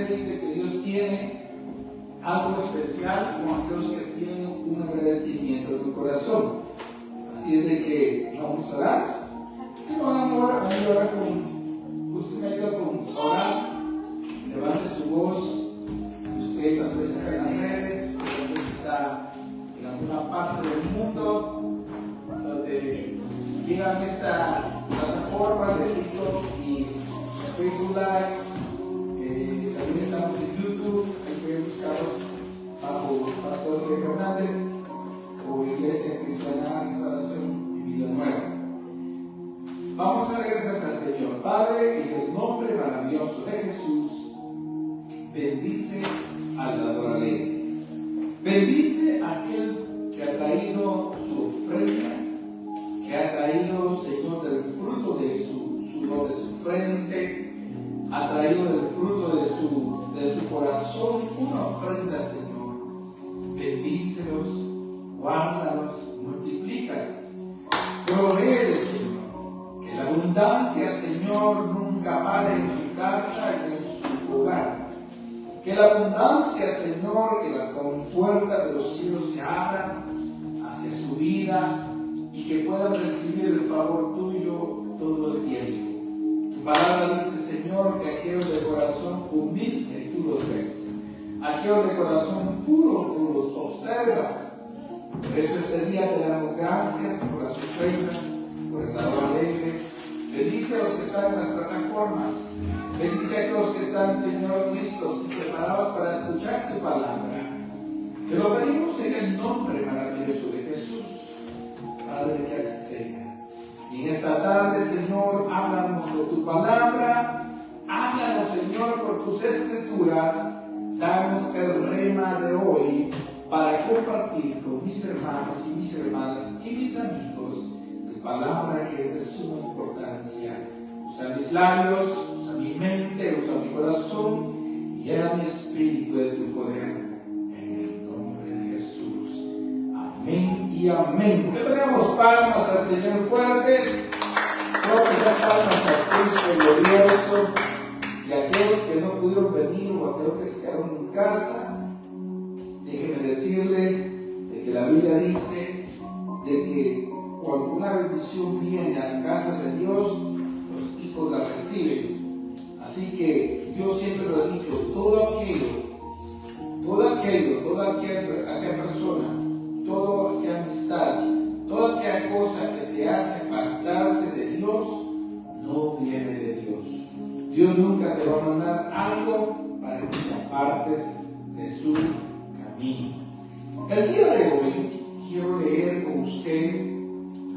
decirte que Dios tiene algo especial con aquellos que tienen un agradecimiento en el corazón. Así es de que vamos a orar. Si no, amor, me ayuda a orar con, usted me ayuda con orar. Levante su voz. Si usted tal vez está en las redes, o tal vez está en alguna parte del mundo donde llegan estas plataformas de TikTok y Facebook Live, también estamos en YouTube, ahí pueden buscarlos bajo Pastor Sergio Hernández o Iglesia Cristiana Instalación y Vida Nueva. Vamos a dar gracias al Señor. Padre, en el nombre maravilloso de Jesús, bendice al dador alegre. Bendice a aquel que ha traído su ofrenda, que ha traído, Señor, del fruto de su sudor de su frente, ha traído del fruto de su corazón una ofrenda, Señor. Bendícelos, guárdalos, multiplícalos. Provee, Señor, que la abundancia, Señor, nunca pare en su casa y en su hogar. Que la abundancia, Señor, que las compuertas de los cielos se abran hacia su vida y que puedan recibir el favor tuyo todo el tiempo. Tu palabra dice, Señor, que aquellos de corazón humilde tú los ves. Aquellos de corazón puro tú los observas. Por eso este día te damos gracias por las ofrendas, por el dador alegre. Bendice a los que están en las plataformas. Bendice a aquellos que están, Señor, listos y preparados para escuchar tu palabra. Te lo pedimos en el nombre maravilloso de Jesús. Padre, que así sea. Y en esta tarde, Señor, háblanos por tu palabra. Háblanos, Señor, por tus escrituras. Danos el rema de hoy para compartir con mis hermanos y mis hermanas y mis amigos tu palabra que es de suma importancia. Usa mis labios, usa mi mente, usa mi corazón y llena mi espíritu de tu poder. En el nombre de Jesús. Amén y amén. Le ponemos palmas al Señor fuertes. Todas las palmas al Cristo glorioso. Y a aquellos que no pudieron venir o a aquellos que se quedaron en casa, déjeme decirle de que la Biblia dice de que cuando una bendición viene a la casa de Dios, los hijos la reciben. Así que yo siempre lo he dicho, toda aquella persona, toda aquella amistad, toda aquella cosa que te hace apartarse de Dios, no viene de Dios. Dios nunca te va a mandar algo para que te apartes de su camino. El día de hoy quiero leer con usted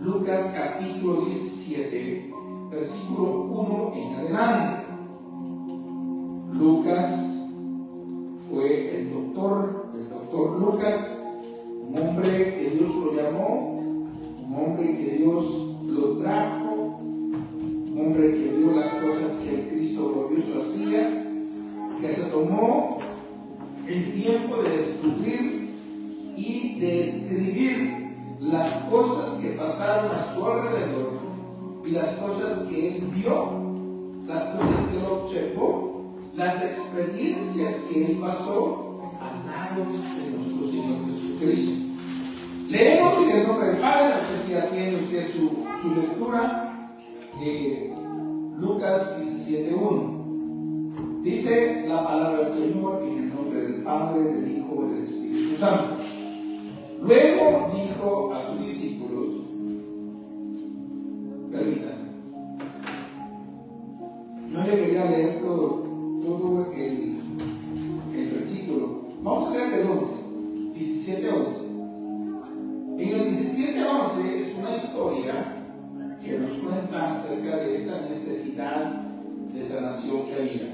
Lucas capítulo 17, versículo 1 en adelante. Lucas fue el doctor Lucas, un hombre que Dios lo llamó, un hombre que Dios lo trajo, un hombre que vio las cosas que el Cristo glorioso hacía, que se tomó el tiempo de descubrir y de escribir las cosas que pasaron a su alrededor y las cosas que él vio, las cosas que él observó, las experiencias que él pasó al lado de nuestro Señor Jesucristo. Leemos en el nombre del Padre, no sé si ya tiene usted su lectura. Lucas 17:1. Dice la palabra del Señor en el nombre del Padre, del Hijo y del Espíritu Santo. Luego dijo a sus discípulos, permítanme, no le quería leer todo el versículo. Vamos a leer del 11, 17:11. En el 17:11 es una historia que nos cuenta acerca de esta necesidad de sanación que había.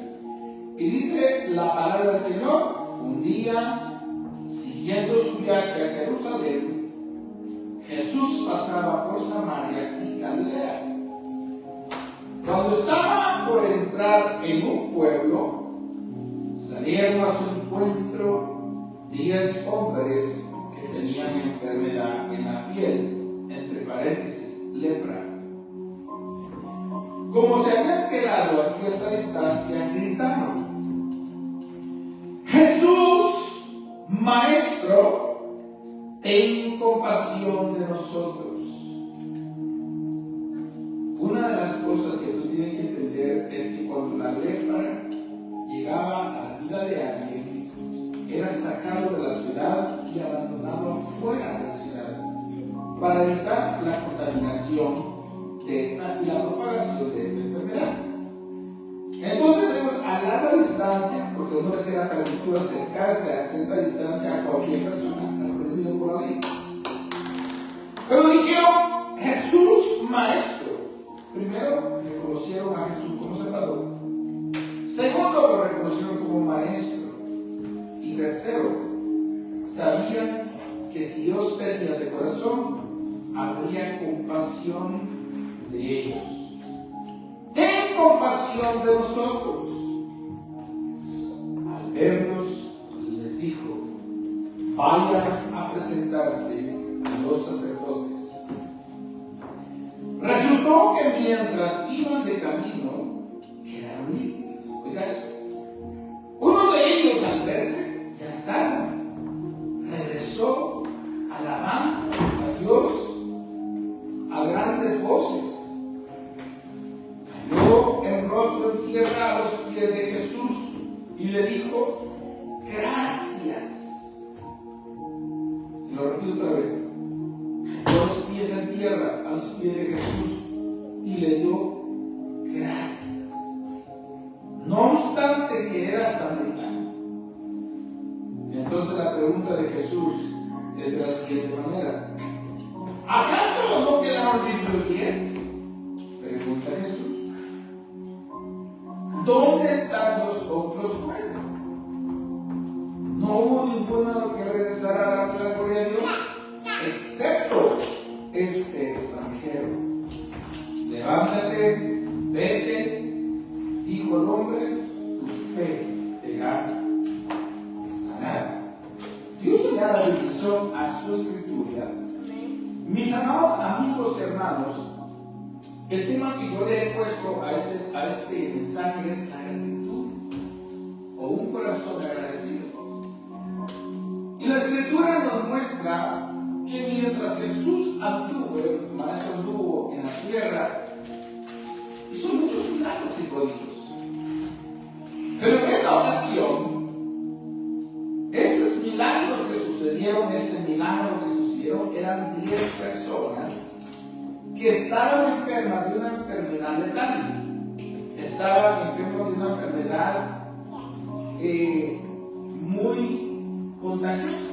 Y dice la palabra del Señor: un día, siguiendo su viaje a Jerusalén, Jesús pasaba por Samaria y Galilea. Cuando estaba por entrar en un pueblo, salieron a su encuentro 10 hombres que tenían enfermedad en la piel, entre paréntesis, lepra. Como se habían quedado a cierta distancia, gritaron: Maestro, ten compasión de nosotros. Una de las cosas que tú tienes que entender es que cuando la lepra llegaba a la vida de alguien, era sacado de la ciudad y abandonado fuera de la ciudad para evitar la contaminación de esta y la propagación de esta enfermedad. Entonces ellos a larga distancia, porque no les era permitido acercarse a cierta distancia a cualquier persona, prohibido por la ley. Pero dijeron, Jesús, Maestro. Primero, reconocieron a Jesús como Salvador. Segundo, lo reconocieron como Maestro. Y tercero, sabían que si Dios pedía de corazón, habría compasión de ellos. Ten compasión de nosotros. Al verlos, les dijo, vayan a presentarse a los sacerdotes. Resultó que mientras iban de camino, quedaron limpios. Oiga eso. Uno de ellos, al verse ya sano, regresó alabando a Dios a grandes voces. Cayó en rostro en tierra a los pies de Jesús y le dijo, gracias. Se lo repito otra vez. Cayó a los pies en tierra a los pies de Jesús y le dio gracias. No obstante que era samaritano. Entonces la pregunta de Jesús es de la siguiente manera: ¿acaso no quedaron limpios 10? Pregunta Jesús. ¿Dónde están los otros 9? No hubo ninguno que regresara a dar la gloria a Dios, excepto este extranjero. Levántate, vete, dijo el hombre, tu fe te ha sanado. Dios le da la bendición a su escritura. Mis amados amigos y hermanos, el tema que yo le he puesto a este mensaje es la gratitud o un corazón agradecido. Y la escritura nos muestra que mientras Jesús anduvo, el maestro anduvo en la tierra, hizo muchos milagros y prodigios. Pero en esta ocasión, estos milagros que sucedieron, eran 10 personas que estaban enfermas de una enfermedad letal. Estaban enfermos de una enfermedad muy contagiosa.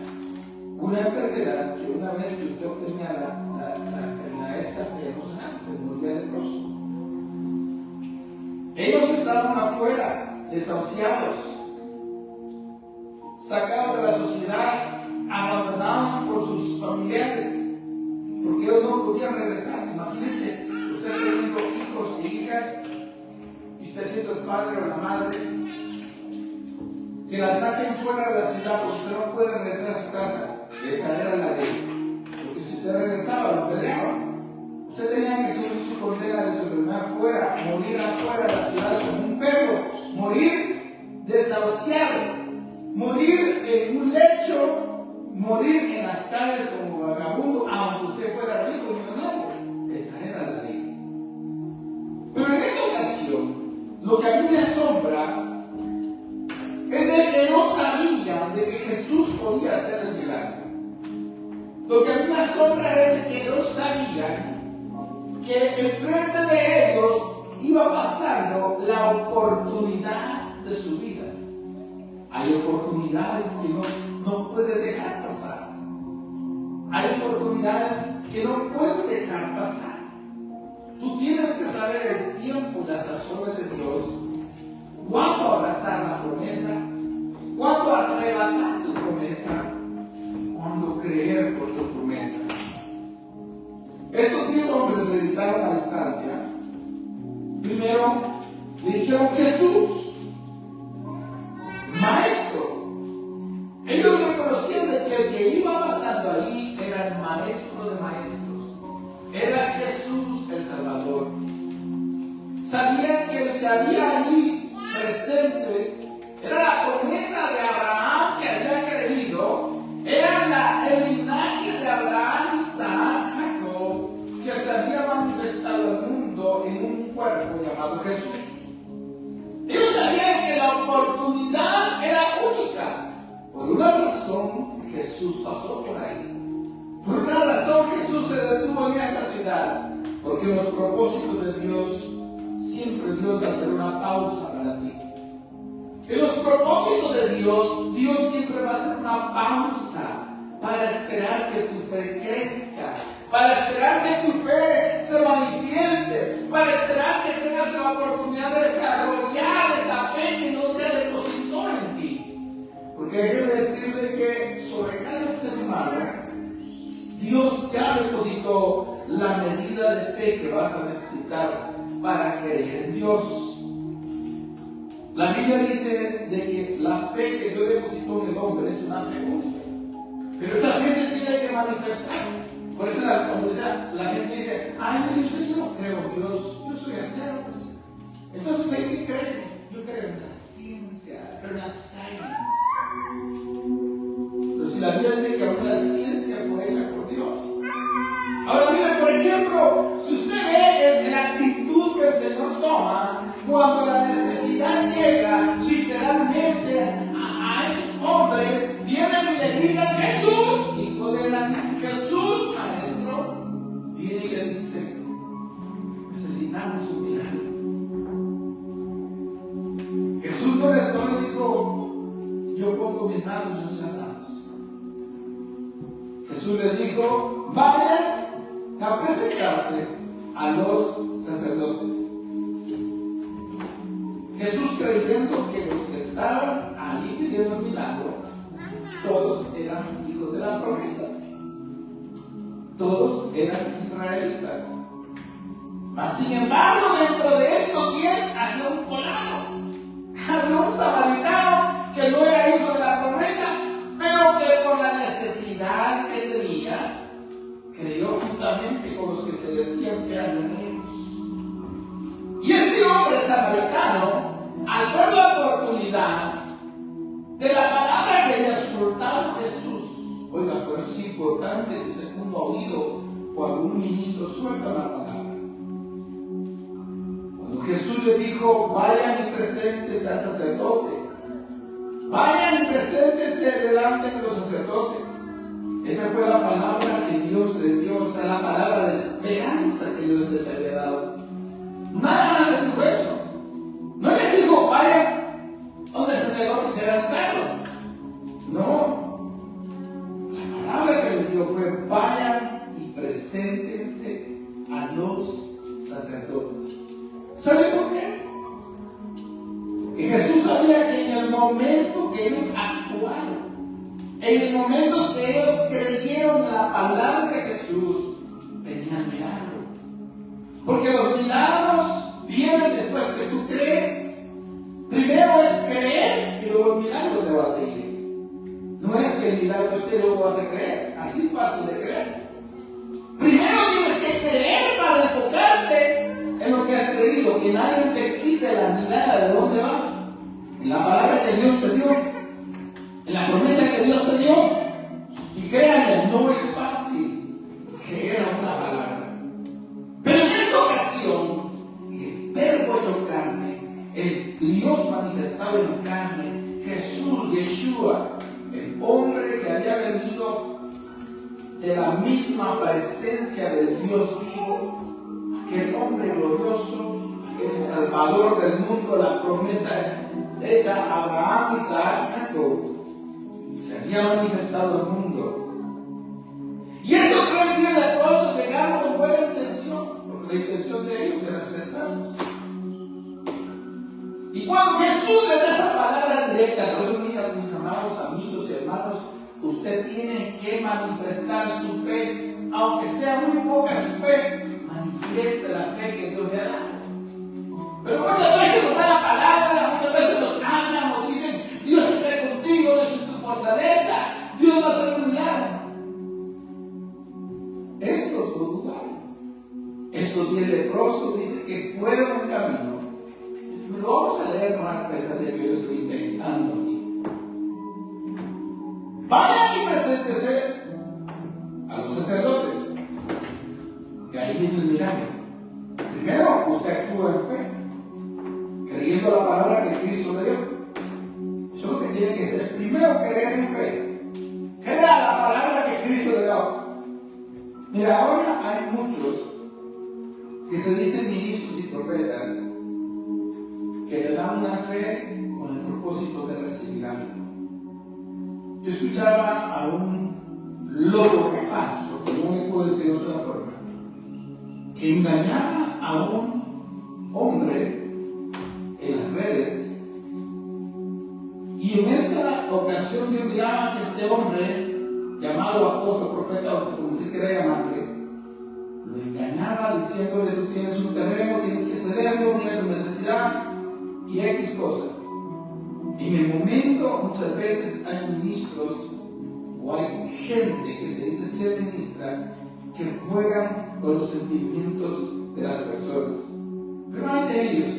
Una enfermedad que una vez que usted obtenía la enfermedad esta, se moría leproso. Ellos estaban afuera, desahuciados, sacados de la sociedad, abandonados por sus familiares, porque ellos no podían regresar. Imagínense, usted teniendo hijos y hijas, y usted siendo el padre o la madre, que la saquen fuera de la ciudad porque usted no puede regresar a su casa. Esa era la ley. Porque si usted regresaba, lo apedreaban. Usted tenía que subir su condena de su enfermedad afuera, morir afuera de la ciudad como un perro, morir desahuciado, morir en un lecho, morir en las calles como vagabundo, aunque usted fuera rico y millonario. Esa era la ley. Pero en esta ocasión, lo que a mí me asombra es de que no sabían de que Jesús podía hacer el milagro. Lo que a mí me asombra es de que no sabían que enfrente de ellos iba pasando la oportunidad de su vida. Hay oportunidades que no puedes dejar pasar. Hay oportunidades que no puedes dejar pasar. Tú tienes que saber el tiempo y las razones de Dios, cuándo abrazar la promesa, cuándo arrebatar tu promesa, cuándo creer por tu promesa. Estos 10 hombres le gritaron a distancia. Primero le dijeron: Jesús, Maestro. Ellos reconocían de que el que iba pasando ahí era el Maestro de Maestros, era Jesús el Salvador. Sabían que el que había ahí presente era la promesa de Abraham, que había creído razón Jesús pasó por ahí. Por una razón Jesús se detuvo en esa ciudad. Porque los propósitos de Dios, siempre Dios va a hacer una pausa para ti. En los propósitos de Dios, Dios siempre va a hacer una pausa para esperar que tu fe crezca, para esperar que tu fe se manifieste, para esperar que tengas la oportunidad de desarrollar esa fe que Dios ya depositó en ti. Porque déjeme decirle que sobre cada ser humano, Dios ya depositó la medida de fe que vas a necesitar para creer en Dios. La Biblia dice de que la fe que Dios depositó en el hombre es una fe única. Pero esa fe se tiene que manifestar. Por eso cuando la gente dice, ay, mire usted, yo no creo en Dios, yo soy ateo. Entonces hay que creer. Yo creo en la ciencia, creo en la science. Pero si la Biblia dice que aún la ciencia fue hecha por Dios. Ahora mire, por ejemplo, si usted ve la actitud que el Señor toma cuando la necesidad llega literalmente a esos hombres, vienen y le gritan, Jesús, hijo de la Jesús, maestro, viene y le dice, necesitamos un milagro. Jesús no le dijo, yo pongo mis manos en los sanados. Jesús le dijo, vayan a presentarse a los sacerdotes. Jesús, creyendo que los que estaban ahí pidiendo el milagro, todos eran hijos de la promesa, todos eran israelitas. Mas sin embargo, dentro de estos 10 había un colado, había un samaritano que no era hijo de la promesa, pero que por la necesidad que tenía, creyó juntamente con los que se decían que eran hebreos. Y este hombre samaritano, al ver la oportunidad de la palabra que había soltado Jesús, oiga, por eso es importante que usted ponga oído cuando un ministro suelta la palabra. Cuando Jesús le dijo, vayan y preséntese al sacerdote, vayan y preséntese delante de los sacerdotes, esa fue la palabra que Dios les dio, esa es la palabra de esperanza que Dios les había dado. Nada más les dijo eso. No les dijo, vayan donde el sacerdote serán salvos. No. La palabra que les dio fue, vayan y preséntense a los sacerdotes. ¿Saben por qué? Porque Jesús sabía que en el momento que ellos actuaron, en el momento que ellos creyeron en la palabra de Jesús, venía el milagro. Porque los milagros vienen después que tú crees. Primero es creer y luego el milagro te va a seguir. No es que el milagro usted luego vas a creer. Así es fácil de creer. Primero tienes que creer para enfocarte en lo que has creído. Que nadie te quite la mirada de dónde vas. En la palabra que Dios te dio. En la promesa que Dios te dio. Y créanme, no es fácil creer a una palabra. Pero en esta ocasión, el Verbo hecho carne, el Dios manifestado en carne, Jesús, Yeshua, el hombre que había venido de la misma presencia del Dios vivo, aquel hombre glorioso, aquel Salvador del mundo, la promesa hecha a Abraham, Isaac y Jacob, se había manifestado al mundo. Y esos 3 días de leprosos llegaron con buena intención, porque la intención de ellos era ser salvos. Y cuando Jesús le da esa palabra directa, por eso mira, mis amados amigos y hermanos, usted tiene que manifestar su fe, aunque sea muy poca su fe, manifieste la fe que Dios le ha dado. Pero muchas veces nos da la palabra, muchas veces nos hablan, nos dicen, Dios está contigo, Dios es tu fortaleza, Dios va a hacer un milagro. Estos lo dudaron. Estos 10 leprosos dice que fueron en camino. Lo vamos a leer más a pesar de que yo lo estoy inventando aquí. Vayan y preséntese a los sacerdotes. Que ahí viene el milagro. Primero, usted actúa en fe, creyendo la palabra que Cristo le dio. Eso es lo que tiene que ser. Primero, creer en fe. hay muchos que se dicen ministros y profetas que le dan una fe con el propósito de recibir algo. Yo escuchaba a un lobo rapaz, porque no me puedo decir de otra forma, que engañaba a un hombre en las redes, y en esta ocasión yo miraba que este hombre, llamado apóstol, profeta, o como usted quiera llamarle, lo engañaba diciéndole: tú tienes un terreno, tienes que cederlo, mira tu necesidad y X cosa. En el momento, muchas veces hay ministros o hay gente que se dice ser ministra que juegan con los sentimientos de las personas. Pero hay de ellos,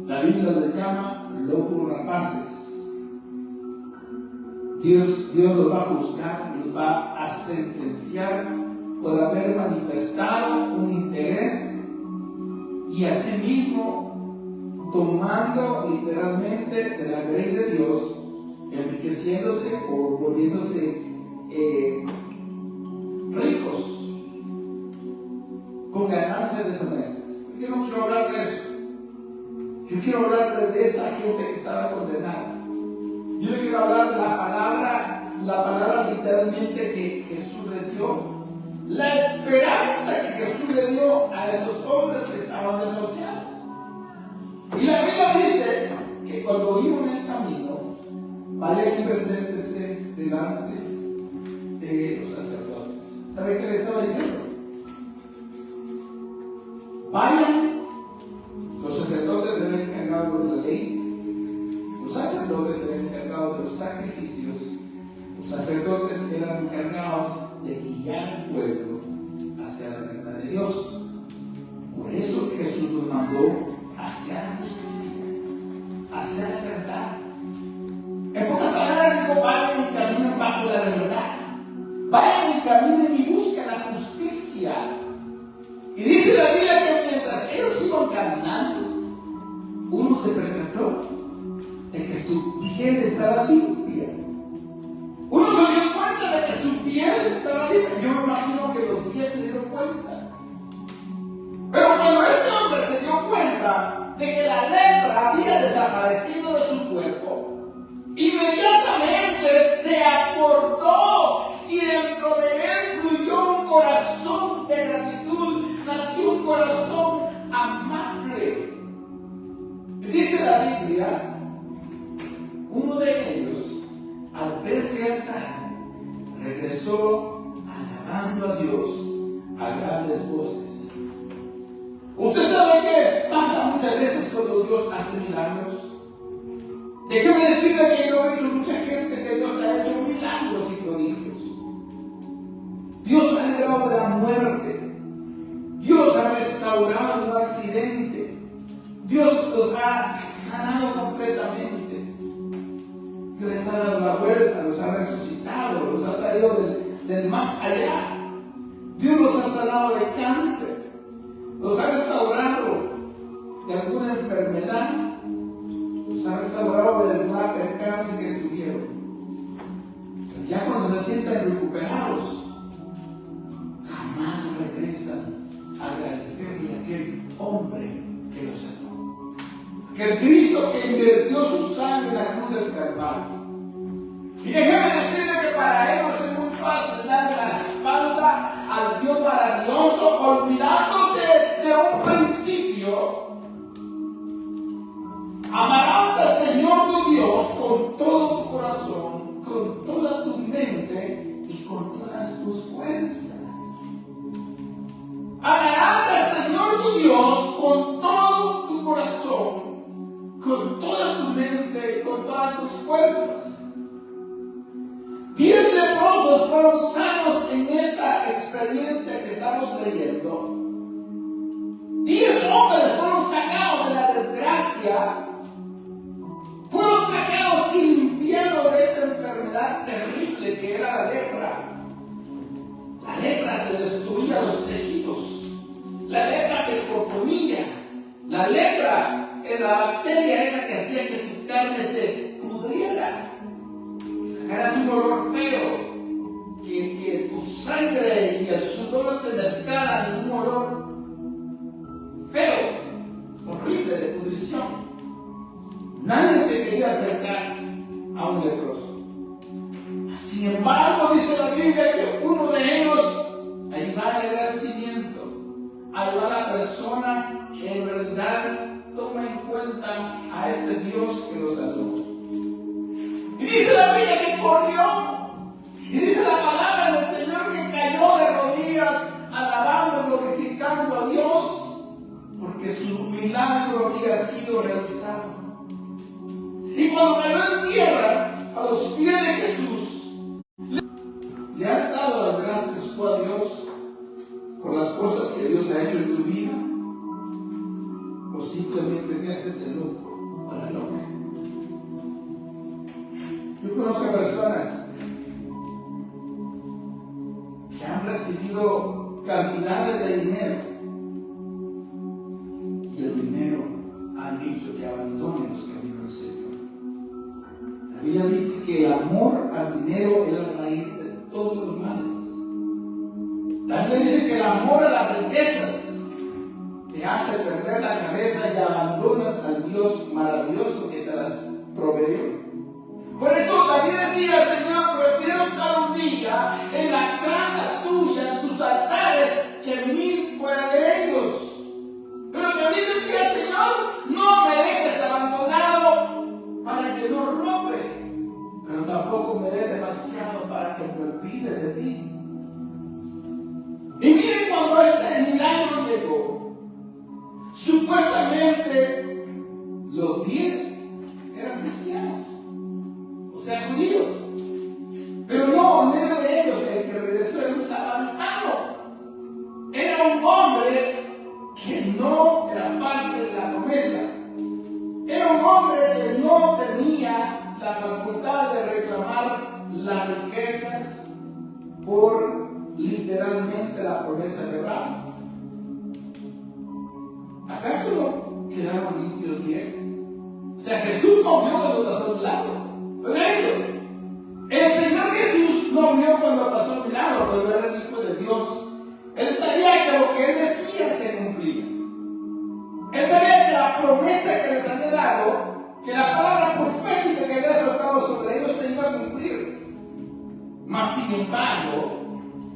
la Biblia les llama lobos rapaces. Dios los va a juzgar y los va a sentenciar por haber manifestado un interés y asimismo tomando literalmente de la grey de Dios, enriqueciéndose o volviéndose ricos con ganancias deshonestas. Yo no quiero hablar de eso. Yo quiero hablar de esta gente que estaba condenada. Yo le quiero hablar de la palabra literalmente que Jesús le dio, la esperanza que Jesús le dio a estos hombres que estaban desahuciados. Y la Biblia dice que cuando iban en el camino, vayan y preséntense delante de los sacerdotes. ¿Sabe qué le estaba diciendo? Vayan, los sacerdotes eran encargados de la ley, los sacerdotes eran encargados de los sacrificios, los sacerdotes eran encargados de guiar al pueblo hacia la verdad de Dios. Por eso Jesús nos mandó hacia la justicia, hacia la verdad. En pocas palabras dijo: vayan y caminen bajo la verdad, vayan y caminen y busquen la justicia. Y dice la Biblia que mientras ellos iban caminando, uno se percató de que su piel estaba limpia. Uno se dio cuenta de que su piel estaba limpia. Yo me imagino que los 10 se dieron cuenta. Pero cuando este hombre se dio cuenta de que la lepra había desaparecido de su cuerpo, inmediatamente se acordó y dentro de él fluyó un corazón de gratitud, nació un corazón amable. Dice la Biblia, uno de ellos, al verse ya sano, regresó alabando a Dios a grandes voces. Usted sabe qué pasa muchas veces cuando Dios hace milagros. Déjeme decirle que yo he visto mucha gente que Dios le ha hecho milagros y prodigios. Dios ha librado de la muerte. Dios ha restaurado un accidente. Dios los ha sanado completamente. Dios les ha dado la vuelta, los ha resucitado, los ha traído del más allá. Dios los ha sanado de cáncer, los ha restaurado de alguna enfermedad, los ha restaurado de alguna percance que tuvieron. Pero ya cuando se sientan recuperados, jamás regresan a agradecerle a aquel hombre que los sanó. Que el Cristo que invirtió su sangre en la cruz del Calvario. Y déjeme decirle que para ellos es muy fácil darle la espalda al Dios maravilloso, olvidándose de un principio. Amarás al Señor tu Dios con todo tu corazón, con toda tu mente y con todas tus fuerzas. Amarás al Señor tu Dios con todo tu corazón, con toda tu mente y con todas tus fuerzas. 10 leprosos fueron sanos en esta experiencia que estamos leyendo. 10 hombres fueron sacados de la desgracia, fueron sacados y limpiados de esta enfermedad terrible que era la lepra. La lepra que destruía los tejidos, la lepra que corponía, la lepra es la bacteria esa que hacía que tu carne se pudriera. Sacarás un olor feo, que tu sangre y el sudor sudor se mezclara en un olor feo, horrible, de pudrición. Nadie se quería acercar a un leproso. Sin embargo, dice la Biblia que uno de ellos, ahí va el agradecimiento, ahí va la persona que en realidad toma en cuenta a ese Dios que lo salvó. Y dice la Biblia que corrió, y dice la palabra del Señor que cayó de rodillas, alabando y glorificando a Dios, porque su milagro había sido realizado. Y cuando cayó en tierra, a los pies de Jesús, ¿le has dado las gracias tú a Dios por las cosas que Dios ha hecho en tu vida? ¿O simplemente te haces el loco o la loca? Yo conozco a personas que han recibido cantidades de dinero y el dinero han hecho que abandonen los caminos del Señor. La Biblia dice que el amor al dinero es la raíz de todos los males. La Biblia dice que el amor a las riquezas te hace perder la cabeza y abandonas al Dios maravilloso que te las proveyó. Por eso David decía: Señor, prefiero estar un día en la casa tuya, en tus altares, que 1000 fuera de ellos. Pero David decía: Señor, no me dejes abandonado para que no robe, pero tampoco me dé demasiado para que me olvide de ti. Y miren, cuando este milagro llegó, supuestamente los 10 eran cristianos, o sea, judíos. Pero no, en medio de ellos, el que regresó era un samaritano. Era un hombre que no era parte de la promesa. Era un hombre que no tenía la facultad de reclamar las riquezas por literalmente la promesa quebrada. ¿Acaso no quedaron limpios 10? O sea, Jesús no vio cuando pasó el milagro. Oiga eso. El Señor Jesús no vio cuando pasó el milagro, pero era el Hijo de Dios. Él sabía que lo que Él decía se cumplía. Él sabía que la promesa que les había dado, que la palabra profética que había soltado sobre ellos se iba a cumplir. Mas, sin embargo,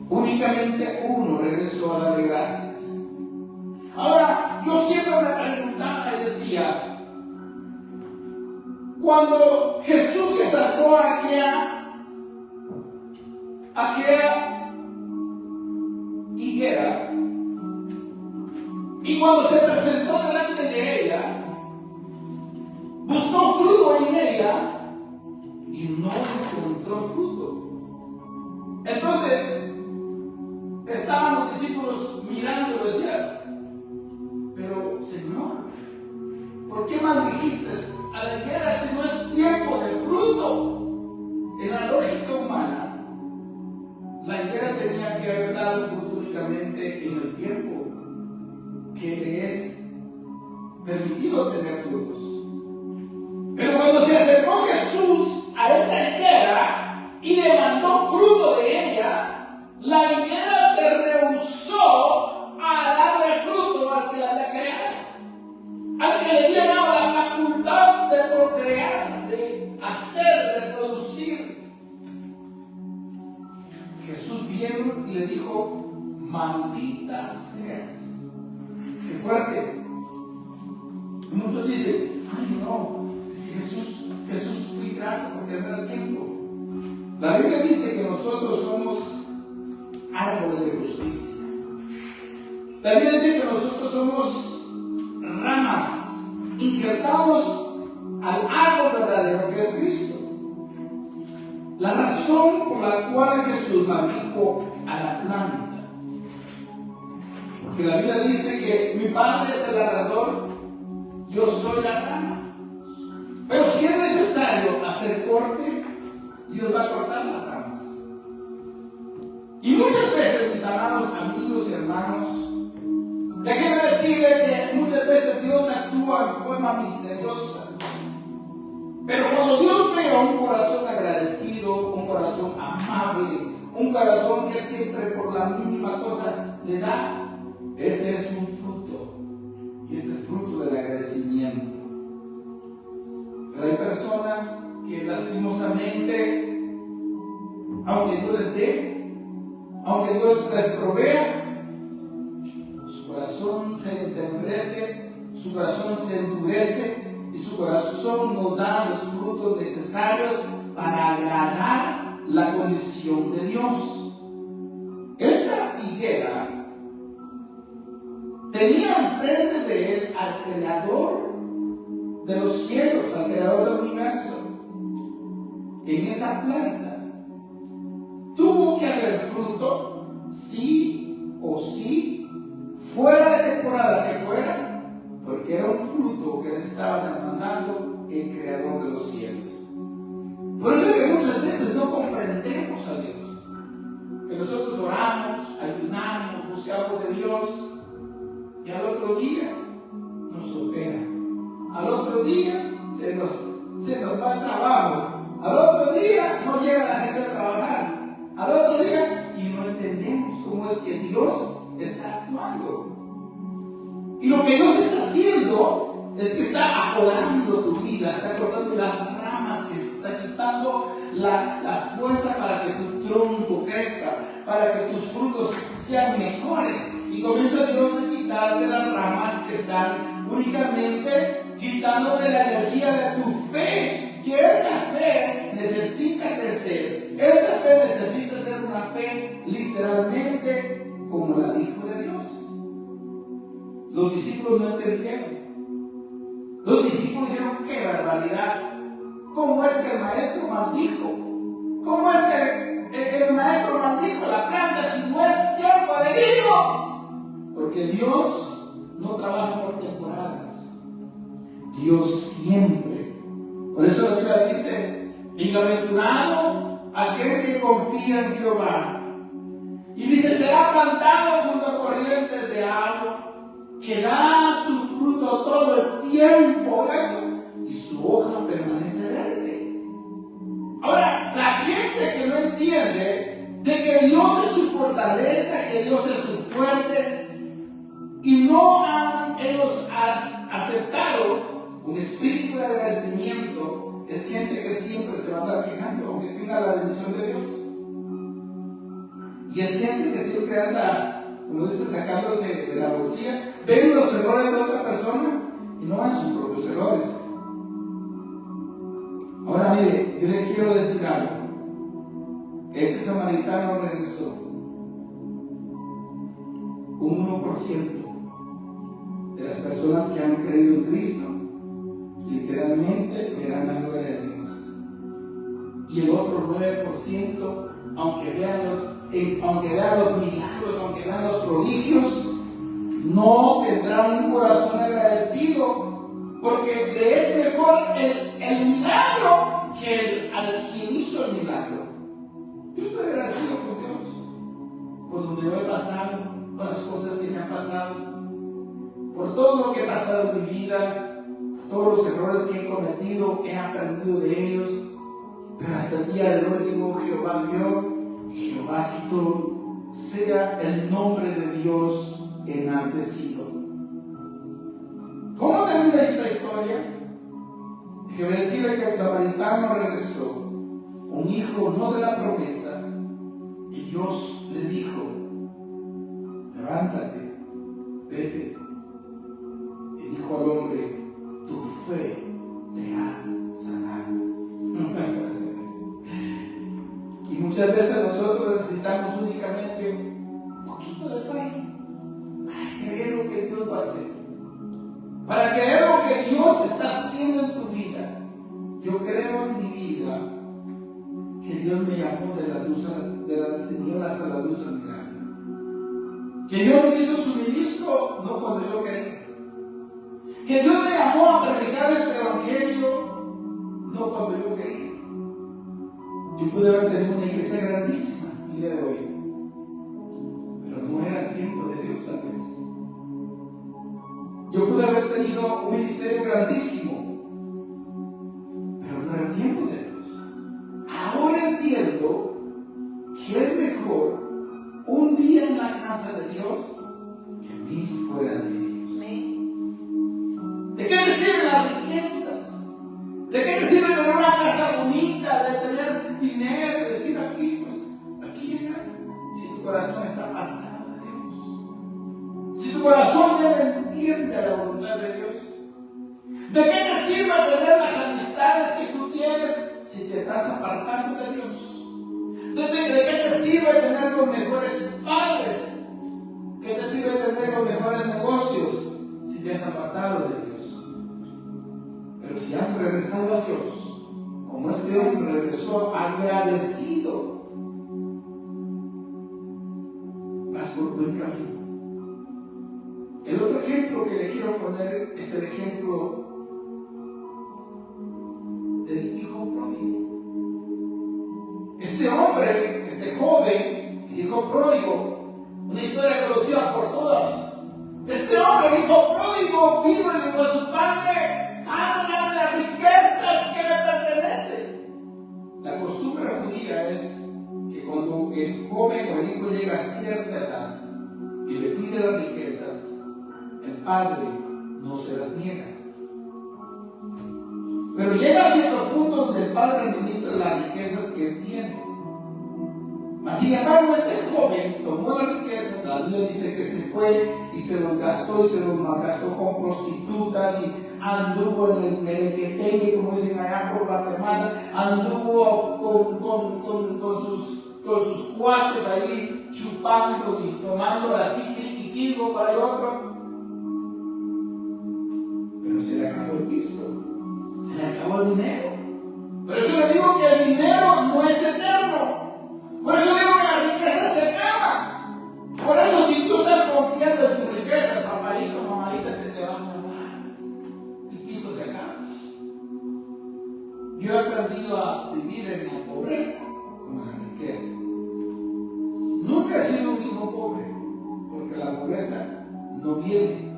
únicamente uno regresó a darle gracias. Ahora, yo siempre me preguntaba y decía, cuando Jesús se sacó a aquella higuera, y cuando se presentó delante de ella, buscó fruto en ella y no encontró fruto. Entonces estaban los discípulos mirando y decían: pero Señor, ¿por qué maldijiste a la higuera si no es tiempo de fruto? En la lógica humana, la higuera tenía que haber dado fruto únicamente en el tiempo que le es permitido tener frutos. Pero cuando se acercó Jesús a esa higuera y le mandó fruto de ella, la higuera se rehusó a darle fruto al que la había creado, al que le había dado la facultad de procrear, de hacer, de producir. Jesús vino y le dijo: maldita seas. Qué fuerte. Y muchos dicen: ay no, Jesús fui grato porque no era tiempo. La Biblia dice que nosotros somos árboles de justicia. La Biblia dice que nosotros somos ramas injertados al árbol verdadero que es Cristo. La razón por la cual Jesús maldijo a la planta, porque la Biblia dice que mi Padre es el labrador, yo soy la rama. Pero si es necesario hacer corte, Dios va a cortar las ramas. Y muchas veces, mis amados amigos y hermanos, déjenme decirle que muchas veces Dios actúa en forma misteriosa. Pero cuando Dios ve a un corazón agradecido, un corazón amable, un corazón que siempre por la mínima cosa le da, ese es un fruto, y es el fruto del agradecimiento. Pero hay personas que lastimosamente, aunque Dios les dé, aunque Dios les provea, su corazón se entenebrece, su corazón se endurece y su corazón no da los frutos necesarios para agradar la condición de Dios. Esta higuera tenía enfrente de él al Creador de los cielos, al Creador del universo. En esa planta tuvo que haber fruto, sí o sí, fuera de temporada que fuera, porque era un fruto que le estaba demandando el Creador de los cielos. Por eso es que muchas veces no comprendemos a Dios, que nosotros oramos, ayunamos, buscamos de Dios, y al otro día nos opera, al otro día se nos va el trabajo, al otro día no llega la gente a trabajar, al otro día, y no entendemos cómo es que Dios está actuando. Y lo que Dios está haciendo es que está apodando tu vida, está cortando las ramas, que te está quitando la fuerza para que tu tronco crezca, para que tus frutos sean mejores. Y comienza Dios a quitarte las ramas que están únicamente quitándote la energía de tu fe, que esa fe necesita crecer, esa fe necesita ser una fe literalmente como la del Hijo de Dios. Los discípulos no entendieron. Los discípulos dijeron: ¡qué barbaridad! ¿Cómo es que el maestro maldijo? ¿Cómo es que el maestro maldijo la planta si no es tiempo de higos? Porque Dios no trabaja por temporadas. Dios siempre. Por eso la Biblia dice: bienaventurado aquel que confía en Jehová. Y dice: será plantado junto a corrientes de agua, que da su fruto todo el tiempo, eso, y su hoja permanece verde. Ahora, la gente que no entiende de que Dios es su fortaleza, que Dios es su fuerte, y no han ellos aceptado un espíritu de agradecimiento, es gente que siempre se va a andar quejando, aunque tenga la bendición de Dios. Y es gente que siempre anda, como dice, sacándose de la bolsilla, ven los errores de otra persona y no ven sus propios errores. Ahora mire, yo le quiero decir algo. Este samaritano regresó. Un 1% de las personas que han creído en Cristo literalmente verán la gloria de Dios. Y el otro 9%, aunque vean los milagros, aunque vean los prodigios, no tendrán un corazón agradecido, porque le es mejor el milagro que al quien hizo el milagro. Yo estoy agradecido con Dios por donde yo he pasado, por las cosas que me han pasado, por todo lo que he pasado en mi vida, por todos los errores que he cometido, he aprendido de ellos. Pero hasta el día de hoy digo: Jehová dio, Jehová quitó, sea el nombre de Dios enaltecido. ¿Cómo termina esta historia? Déjeme decirle que el samaritano regresó, un hijo no de la promesa, y Dios le dijo: levántate, vete. Y dijo al hombre: tu fe te ha sanado. Y muchas veces nosotros necesitamos únicamente un poquito de fe para creer lo que Dios va a hacer, para creer lo que Dios está haciendo en tu vida. Yo creo en mi vida que Dios me llamó de las tinieblas a la luz admirable, que Dios me hizo su ministro no cuando yo quería, que Dios me llamó a predicar este evangelio no cuando yo quería. Yo pude haber tenido una iglesia grandísima el día de hoy, pero no era el tiempo de Dios tal vez. Yo pude haber tenido un ministerio grandísimo, pero no era el tiempo de Dios. Ahora entiendo que es ¿De qué te sirve tener las amistades que tú tienes si te estás apartando de Dios? ¿De qué te sirve tener los mejores padres? ¿Qué te sirve tener los mejores negocios si te has apartado de Dios? Pero si has regresado a Dios, como este hombre regresó agradecido, vas por buen camino. El otro ejemplo que le quiero poner es el ejemplo del hijo pródigo. Este hombre, este joven, el hijo pródigo, una historia conocida por todos. Este hombre, el hijo pródigo, vino y le dijo a su padre: "Padre, dame las riquezas que me pertenecen". La costumbre judía es que cuando el joven o el hijo llega a cierta edad y le pide las riquezas, el padre no se las niega. Pero llega a cierto punto donde el padre administra las riquezas que él tiene. Mas, sin embargo, este joven tomó la riqueza. La Biblia dice que se fue y se los gastó y se los malgastó con prostitutas y anduvo en el merequetengue, como dicen allá por Guatemala, anduvo con sus cuates ahí chupando y tomando así criquiquigo para el otro. Pero se le acabó el pisto, se le acabó el dinero. Por eso le digo que el dinero no es eterno. Por eso digo que la riqueza se acaba. Por eso, si tú estás confiando en tu riqueza, papadito, mamadita, se te va a acabar. El pisto se acaba. Yo he aprendido a vivir en la pobreza como en la riqueza. Nunca he sido un hijo pobre, porque la pobreza no viene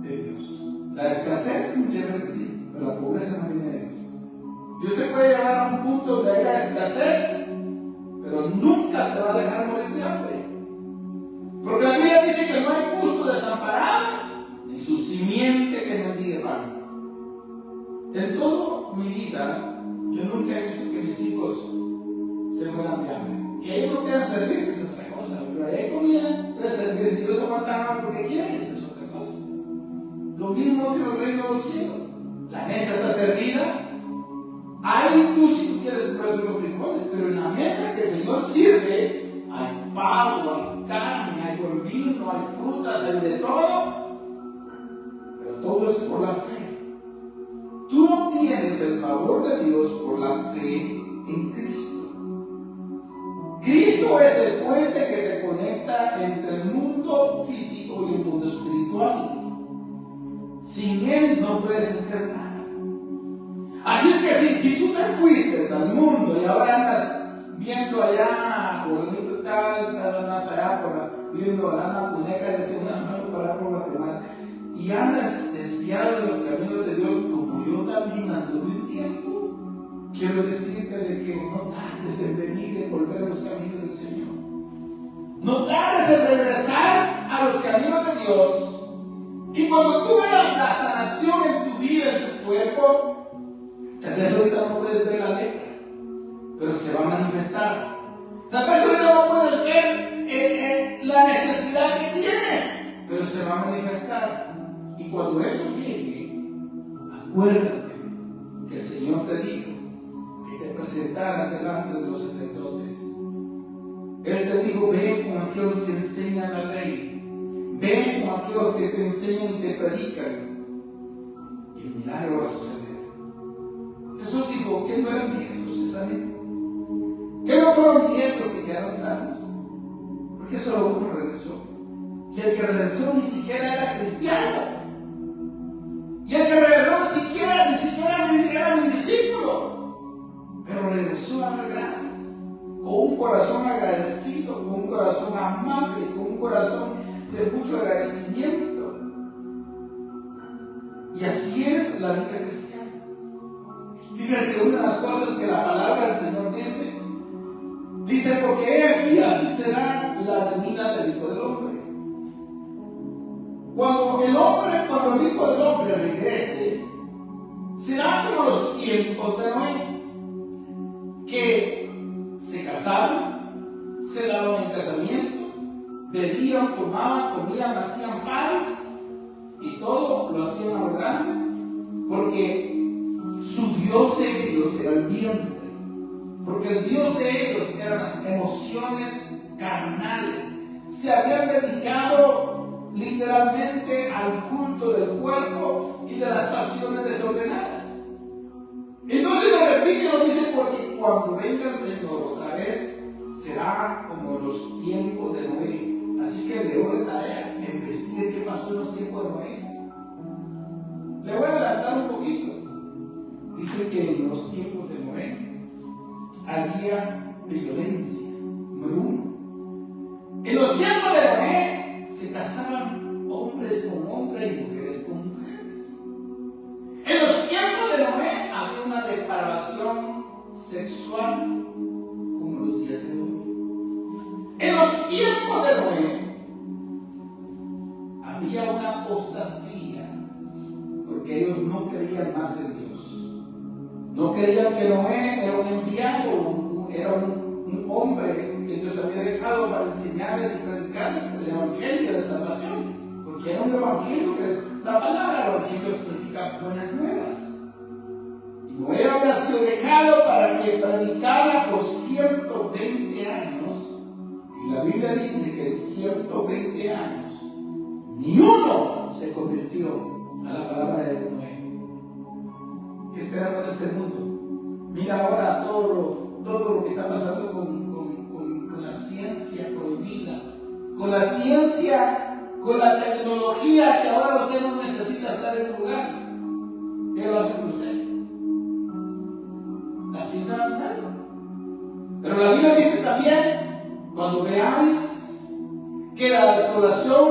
de Dios. La escasez muchas veces sí, pero la pobreza no viene de Dios. Dios te puede llevar a un punto donde haya escasez, pero nunca te va a dejar morir de hambre. Porque la Biblia dice que no hay justo desamparado, ni su simiente que mendigue pan. En toda mi vida, yo nunca he visto que mis hijos se mueran de hambre. Que ellos no quieran servicio es otra cosa, pero hay comida, puede servir. Si ellos aguantan porque quieren, eso es otra cosa. Lo mismo es el reino de los cielos. La mesa está servida. Hay tú si tú quieres comprar los frijoles, pero en la mesa que el Señor sirve, hay pavo, hay carne, hay buen vino, hay frutas, hay de todo. Pero todo es por la fe. Tú obtienes el favor de Dios por la fe en Cristo. Cristo es el puente que te conecta entre el mundo físico y el mundo espiritual. Sin Él no puedes hacer nada. Así que si tú te fuiste al mundo y ahora andas viendo allá, Jornito tal, andas allá viendo a la Puneca de Senado para por Guatemala, y andas desviado de los caminos de Dios, como yo también anduve un tiempo, quiero decirte de que no tardes en venir y volver a los caminos del Señor. No tardes en regresar a los caminos de Dios. Y cuando tú veas la sanación en tu vida, en tu cuerpo, tal vez ahorita no puedes ver la lepra, pero se va a manifestar. Tal vez ahorita no puedes ver la necesidad que tienes, pero se va a manifestar. Y cuando eso llegue, acuérdate que el Señor te dijo que te presentaras delante de los sacerdotes. Él te dijo: ve con aquellos que enseñan la ley. Ven con aquellos que te enseñan y te predican, y el milagro va a suceder. Jesús dijo que no eran 10 los que salieron, que no fueron 10 los que quedaron sanos, porque solo uno regresó. Y el que regresó ni siquiera era cristiano, y el que regresó ni siquiera era mi discípulo, pero regresó a dar gracias, con un corazón agradecido, con un corazón amable, con un corazón de mucho agradecimiento. Y así es la vida cristiana. Fíjense que una de las cosas que la palabra del Señor dice: porque he aquí, así será la venida del Hijo del Hombre. Cuando el Hijo del Hombre regrese, será como los tiempos de Noé, que se casaban, se daban en casamiento, bebían, tomaban, comían, hacían panes, y todo lo hacían a lo grande, porque su Dios de ellos era el vientre, porque el Dios de ellos eran las emociones carnales. Se habían dedicado literalmente al culto del cuerpo y de las pasiones desordenadas. Entonces lo repite y lo dice, porque cuando venga el Señor otra vez, será como en los tiempos de Noé. Así que le doy de tarea investigue qué pasó en los tiempos de Noé. Le voy a adelantar un poquito. Dice que en los tiempos de Noé había violencia, número uno. En los tiempos de Noé se casaban hombres con hombres y mujeres con mujeres. En los tiempos de Noé había una depravación sexual como los días de hoy. En los tiempos de Noé había una apostasía, porque ellos no creían más en Dios. No creían que Noé era un enviado, era un hombre que Dios había dejado para enseñarles y predicarles el evangelio de salvación, porque era un evangelio que es la palabra evangelio significa buenas nuevas. Y Noé había sido dejado para que predicara por 120 años. Y la Biblia dice que en 120 años ni uno se convirtió a la palabra de Noé. ¿Qué esperamos de este mundo? Mira ahora todo lo que está pasando con la ciencia prohibida, con la ciencia, con la tecnología, que ahora usted no necesita estar en un lugar. ¿Qué lo hace con usted? La ciencia avanzando. Pero la Biblia dice también, cuando veáis que la desolación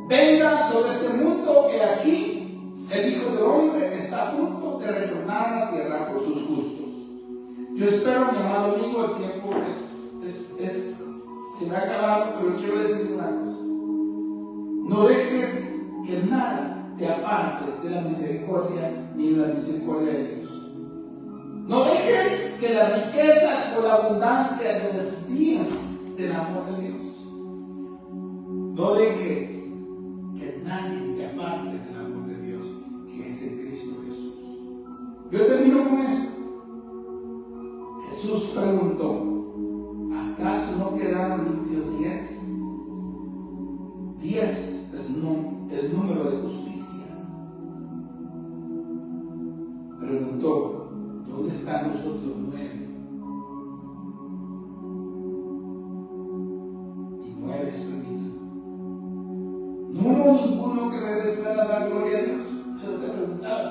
venga sobre este mundo, que aquí el Hijo del Hombre está a punto de retornar a la tierra por sus justos. Yo espero, mi amado amigo, el tiempo se va a acabar, pero quiero decir una cosa. No dejes que nada te aparte de la misericordia ni de la misericordia de Dios. No dejes que las riquezas o la abundancia te desvíen del amor de Dios. No dejes que nadie te aparte del amor de Dios, que es en Cristo Jesús. Yo termino con esto. Jesús preguntó, ¿acaso no quedaron limpios 10? 10 es número de justicia. Preguntó, ¿dónde están los otros 9? Y 9 es permitido. No hubo ninguno que regresara a dar gloria a Dios. Yo te preguntaba,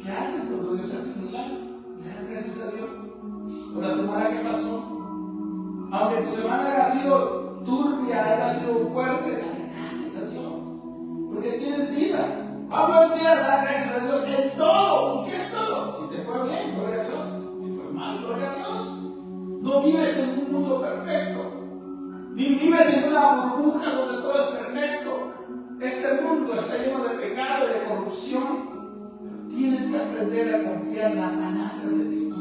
¿qué hacen cuando Dios hace un milagro? Le das gracias a Dios por la semana que pasó. Aunque tu semana haya sido turbia, haya sido fuerte, dale gracias a Dios, porque tienes vida. Pablo decía, dar gracias a Dios en todo. ¿Y qué es todo? Si te fue bien, gloria a Dios. Si fue mal, gloria a Dios. No vives en un mundo perfecto, ni vives en una burbuja donde todo es perfecto. Este mundo está lleno de pecado y de corrupción, pero tienes que aprender a confiar en la palabra de Dios.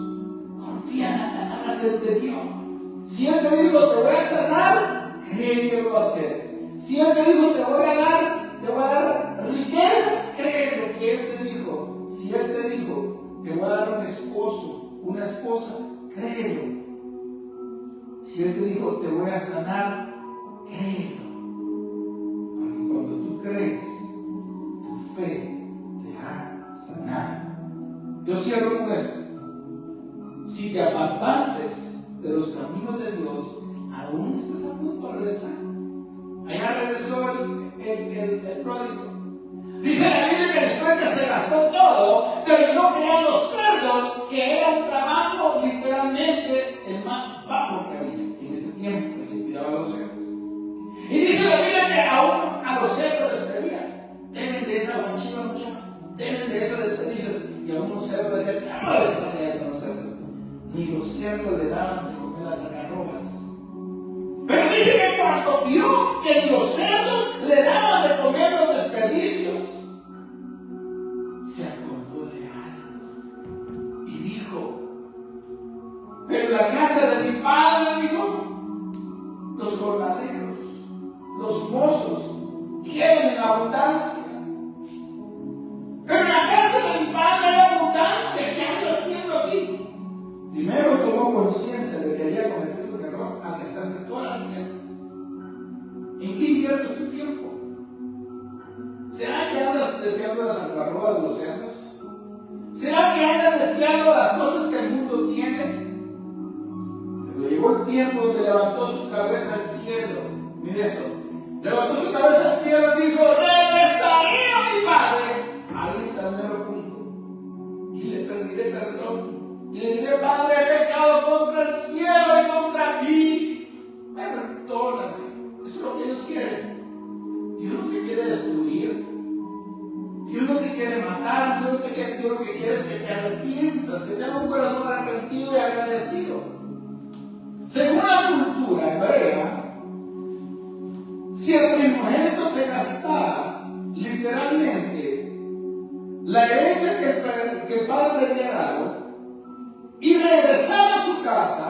Confía en la palabra de Dios. Si Él te dijo, te voy a sanar, cree que lo va a hacer. Si Él te dijo, te voy a dar riquezas, cree lo que Él te dijo. Si Él te dijo, te voy a dar un esposo, una esposa, créelo. Si Él te dijo, te voy a sanar, créelo. Porque cuando tú crees, tu fe te hará sanar. Yo cierro con esto. Si te apartaste de los caminos de Dios, aún estás a punto de regresar. Allá regresó el pródigo. Dice la Biblia que después que se gastó todo, terminó creando cerdos, que era un trabajo literalmente el más bajo que había en ese tiempo, el que cuidaba a los cerdos. Y dice la Biblia que aún a los cerdos les pedía, deben de esa guanchiva mucho, deben de esos desperdicios. Y a unos cerdos decían, no le ponen eso a los cerdos. Ni los cerdos le daban de comer las algarrobas. Pero dice que cuando vio que los cerdos le daban de comer los desperdicios, se acordó de algo y dijo, pero en la casa de mi padre, dijo, los jornaleros, los mozos, quieren en abundancia. Pero en la casa de mi padre conciencia de que había cometido un error al gastarse todas las riquezas. ¿En qué inviertes tu tiempo? ¿Será que andas deseando las algarrobas de los cerdos? ¿Será que andas deseando las cosas que el mundo tiene? Pero llegó el tiempo donde levantó su cabeza al cielo. Mire eso. Levantó su cabeza al cielo y dijo: regresaré a mi padre. Ahí está el mero punto. Y le pediré perdón. Y le diré: Padre, he pecado contra el cielo y contra ti. Perdóname. Eso es lo que Dios quiere. Dios no te quiere destruir. Dios no te quiere matar. Dios lo que quiere es que te arrepientas, que tengas un corazón arrepentido y agradecido. Según la cultura hebrea, si el primogénito se gastaba literalmente la herencia que el padre le había dado y regresaba a su casa,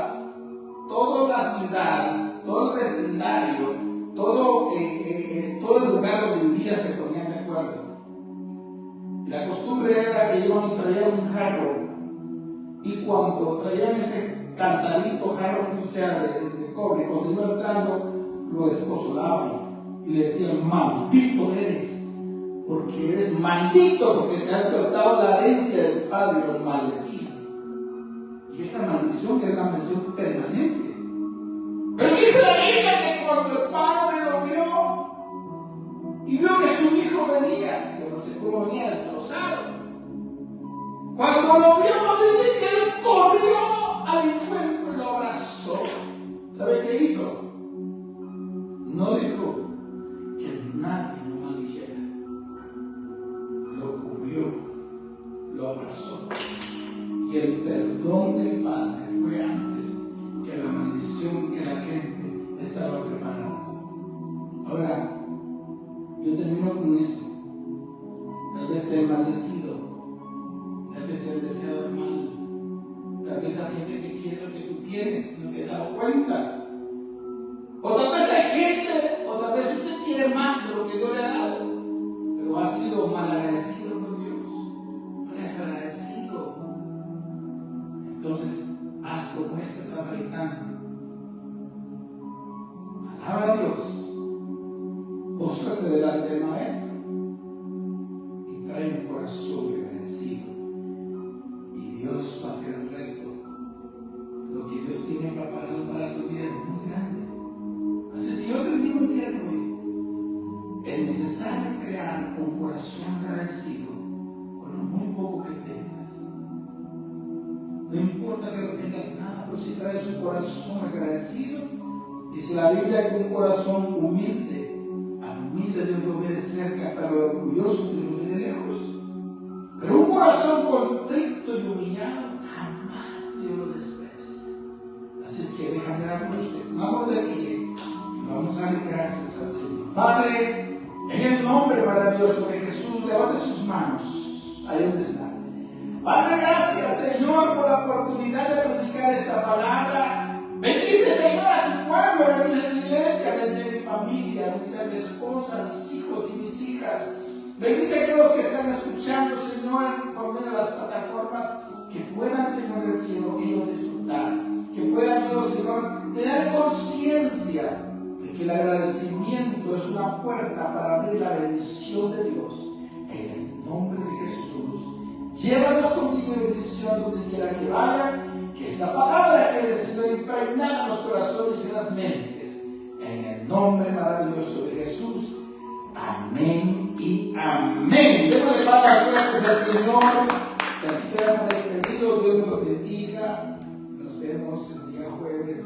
toda la ciudad, todo el vecindario, todo el lugar donde vivía se ponían de acuerdo. Y la costumbre era que iban y traían un jarro, y cuando traían ese cantarito jarro, o sea, de cobre, cuando iba entrando, lo esposolaban y le decían: maldito eres, porque eres maldito, porque te has cortado la herencia del padre, y lo maldecían. Y esta maldición era una maldición permanente. Pero dice la Biblia que cuando el padre lo vio y vio que su hijo venía, yo no sé cómo venía destrozado, cuando lo vio, dice que él corrió al encuentro y lo abrazó. ¿Sabe qué hizo? No dijo que nadie lo maldijera. Lo cubrió, lo abrazó. Y el perdón del Padre fue antes que la maldición que la gente estaba preparando. Ahora, yo termino con eso. Tal vez te he maldecido, tal vez te he deseado mal, tal vez hay gente que quiere lo que tú tienes y no te has dado cuenta. O tal vez hay gente, o tal vez usted quiere más de lo que Dios le ha dado, pero ha sido malagradecido con Dios, no le has agradecido. Entonces, haz como este samaritano. Alaba a Dios, póstrate delante del Maestro y trae un corazón agradecido. Y Dios va a hacer el resto. Lo que Dios tiene preparado para tu vida es muy grande. Así es que yo termino el día de hoy. Es necesario crear un corazón agradecido con lo muy poco que tengas. No importa que no tengas nada, pero si traes un corazón agradecido, dice la Biblia que un corazón humilde, al humilde Dios lo ve de cerca, pero al orgulloso Dios lo ve de lejos. Pero un corazón contrito y humillado, jamás Dios lo desprecia. Así es que déjame orar por usted. Vamos de pie y vamos a dar gracias al Señor. Padre, en el nombre maravilloso de Jesús, levante sus manos ahí donde está. Padre, gracias, Señor, por la oportunidad de predicar esta palabra. Bendice, Señor, a tu pueblo, bendice a mi iglesia, bendice a mi familia, bendice a mi esposa, a mis hijos y mis hijas. Bendice a aquellos que están escuchando, Señor, por medio de las plataformas, que puedan, Señor del cielo, ellos disfrutar. Que puedan, ellos, Señor, tener conciencia de que el agradecimiento es una puerta para abrir la bendición de Dios. En el nombre de Jesús. Llévanos contigo en bendición donde quiera que vayan, que esta palabra quede, Señor, impregnada en los corazones y en las mentes. En el nombre maravilloso de Jesús. Amén y amén. Démosle palabras fuertes al Señor. Y así quedamos despedidos. Dios nos bendiga. Nos vemos el día jueves.